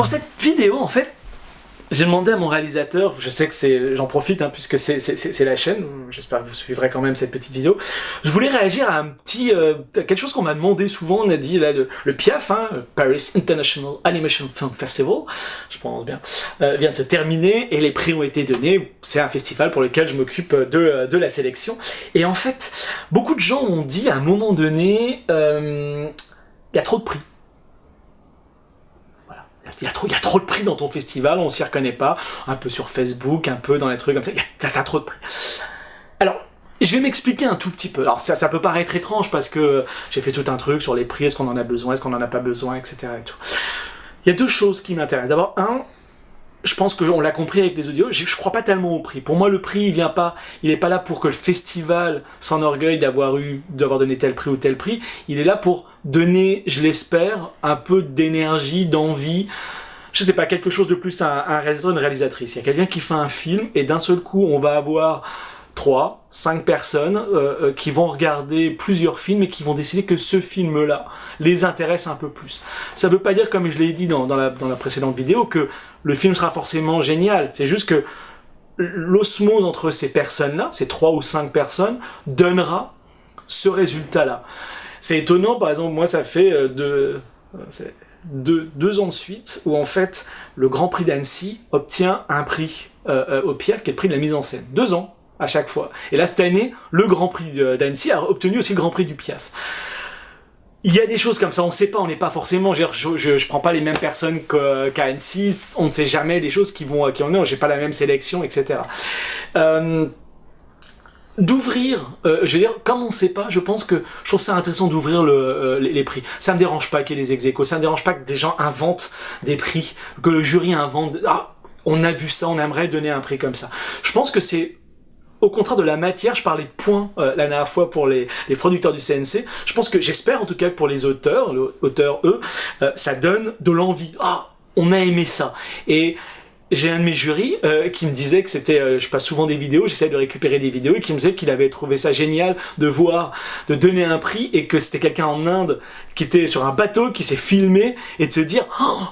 cette vidéo, en fait, j'ai demandé à mon réalisateur, je sais que j'en profite hein, puisque c'est la chaîne, j'espère que vous suivrez quand même cette petite vidéo. Je voulais réagir à un petit, quelque chose qu'on m'a demandé souvent, on a dit là, le PIAF, hein, Paris International Animation Film Festival, je pense bien, vient de se terminer et les prix ont été donnés. C'est un festival pour lequel je m'occupe de la sélection. Et en fait, beaucoup de gens ont dit à un moment donné, il y a trop de prix. Il y a trop de prix dans ton festival, on s'y reconnaît pas, un peu sur Facebook, un peu dans les trucs comme ça, t'as trop de prix. Alors, je vais m'expliquer un tout petit peu. Alors ça peut paraître étrange parce que j'ai fait tout un truc sur les prix, est-ce qu'on en a besoin, est-ce qu'on en a pas besoin, etc. Et tout. Il y a deux choses qui m'intéressent. D'abord, je pense qu'on l'a compris avec les audios, je crois pas tellement au prix. Pour moi, le prix, il est pas là pour que le festival s'enorgueille d'avoir donné tel prix ou tel prix. Il est là pour donner, je l'espère, un peu d'énergie, d'envie. Je sais pas, quelque chose de plus à un réalisateur, une réalisatrice. Il y a quelqu'un qui fait un film et d'un seul coup, on va avoir 3, 5 personnes qui vont regarder plusieurs films et qui vont décider que ce film-là les intéresse un peu plus. Ça veut pas dire, comme je l'ai dit dans la précédente vidéo, que le film sera forcément génial. C'est juste que l'osmose entre ces personnes-là, ces 3 ou 5 personnes, donnera ce résultat-là. C'est étonnant, par exemple, moi ça fait 2 ans de suite où en fait le Grand Prix d'Annecy obtient un prix au PIAF qui est le prix de la mise en scène. 2 ans à chaque fois. Et là cette année, le Grand Prix d'Annecy a obtenu aussi le Grand Prix du PIAF. Il y a des choses comme ça, on sait pas, on n'est pas forcément, je prends pas les mêmes personnes qu'à Annecy, on ne sait jamais les choses qui en ont, j'ai pas la même sélection, etc. D'ouvrir, je veux dire, comme on sait pas, je trouve ça intéressant d'ouvrir les prix. Ça me dérange pas qu'il y ait les ex-aequo, ça me dérange pas que des gens inventent des prix, que le jury invente, on a vu ça, on aimerait donner un prix comme ça. Je pense que c'est au contraire de la matière, je parlais de points la dernière fois pour les producteurs du CNC. Je pense que, j'espère en tout cas que pour les auteurs, ça donne de l'envie. On a aimé ça. Et j'ai un de mes jurys qui me disait que c'était, je passe souvent des vidéos, j'essaie de récupérer des vidéos, et qui me disait qu'il avait trouvé ça génial de donner un prix, et que c'était quelqu'un en Inde qui était sur un bateau, qui s'est filmé, et de se dire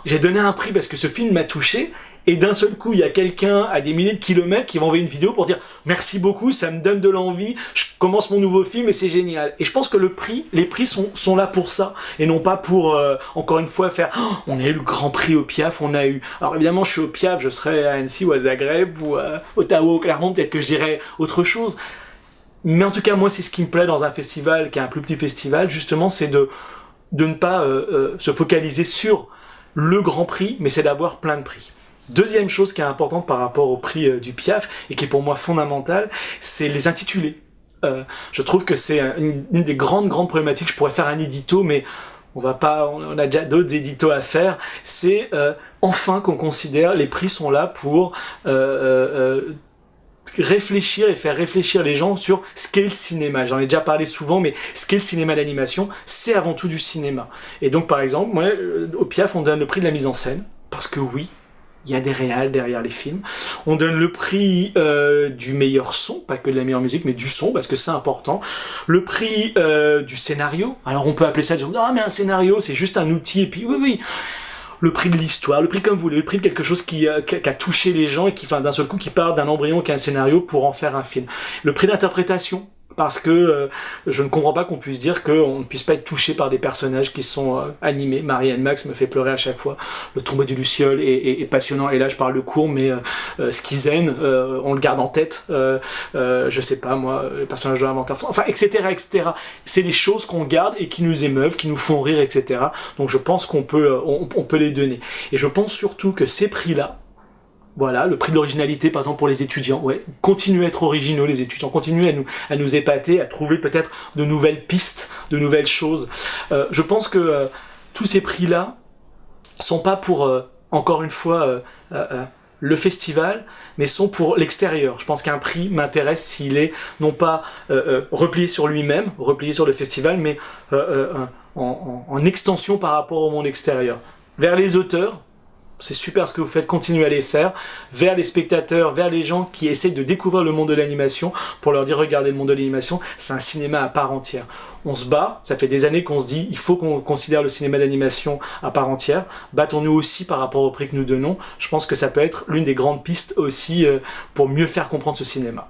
j'ai donné un prix parce que ce film m'a touché. Et d'un seul coup, il y a quelqu'un à des milliers de kilomètres qui va envoyer une vidéo pour dire « Merci beaucoup, ça me donne de l'envie, je commence mon nouveau film et c'est génial ». Et je pense que les prix sont là pour ça, et non pas pour, encore une fois, faire « On a eu le Grand Prix au PIAF, on a eu... » Alors évidemment, je suis au PIAF, je serais à Annecy ou à Zagreb ou à Ottawa ou Clermont, peut-être que je dirais autre chose. Mais en tout cas, moi, c'est ce qui me plaît dans un festival, qui est un plus petit festival, justement, c'est de ne pas se focaliser sur le Grand Prix, mais c'est d'avoir plein de prix. Deuxième chose qui est importante par rapport au prix du PIAF, et qui est pour moi fondamentale, c'est les intitulés. Je trouve que c'est une des grandes problématiques. Je pourrais faire un édito, mais on a déjà d'autres éditos à faire. C'est enfin qu'on considère, les prix sont là pour réfléchir et faire réfléchir les gens sur ce qu'est le cinéma. J'en ai déjà parlé souvent, mais ce qu'est le cinéma d'animation, c'est avant tout du cinéma. Et donc par exemple, moi, au PIAF, on donne le prix de la mise en scène, parce que oui, il y a des réals derrière les films. On donne le prix du meilleur son, pas que de la meilleure musique, mais du son, parce que c'est important. Le prix du scénario. Alors on peut appeler ça, mais un scénario, c'est juste un outil, et puis oui. Le prix de l'histoire, le prix comme vous voulez, le prix de quelque chose qui a touché les gens, et qui, d'un seul coup, qui part d'un embryon qui a un scénario pour en faire un film. Le prix d'interprétation. Parce que je ne comprends pas qu'on puisse dire qu'on ne puisse pas être touché par des personnages qui sont animés. Marianne Max me fait pleurer à chaque fois. Le Tombeau du Luciole est passionnant. Et là, je parle de court, mais Skizen, on le garde en tête. Je sais pas, moi, le personnage de l'inventaire. Enfin, etc., etc. C'est des choses qu'on garde et qui nous émeuvent, qui nous font rire, etc. Donc, je pense qu'on peut les donner. Et je pense surtout que ces prix-là, voilà, le prix de l'originalité, par exemple, pour les étudiants. Ouais, continuez à être originaux, les étudiants. Continuez à nous épater, à trouver peut-être de nouvelles pistes, de nouvelles choses. Je pense que tous ces prix-là sont pas pour, encore une fois, le festival, mais sont pour l'extérieur. Je pense qu'un prix m'intéresse s'il est, non pas replié sur lui-même, replié sur le festival, mais en extension par rapport au monde extérieur. Vers les auteurs, c'est super ce que vous faites, continuez à les faire, vers les spectateurs, vers les gens qui essayent de découvrir le monde de l'animation, pour leur dire regardez le monde de l'animation, c'est un cinéma à part entière. On se bat, ça fait des années qu'on se dit il faut qu'on considère le cinéma d'animation à part entière, battons-nous aussi par rapport au prix que nous donnons, je pense que ça peut être l'une des grandes pistes aussi pour mieux faire comprendre ce cinéma.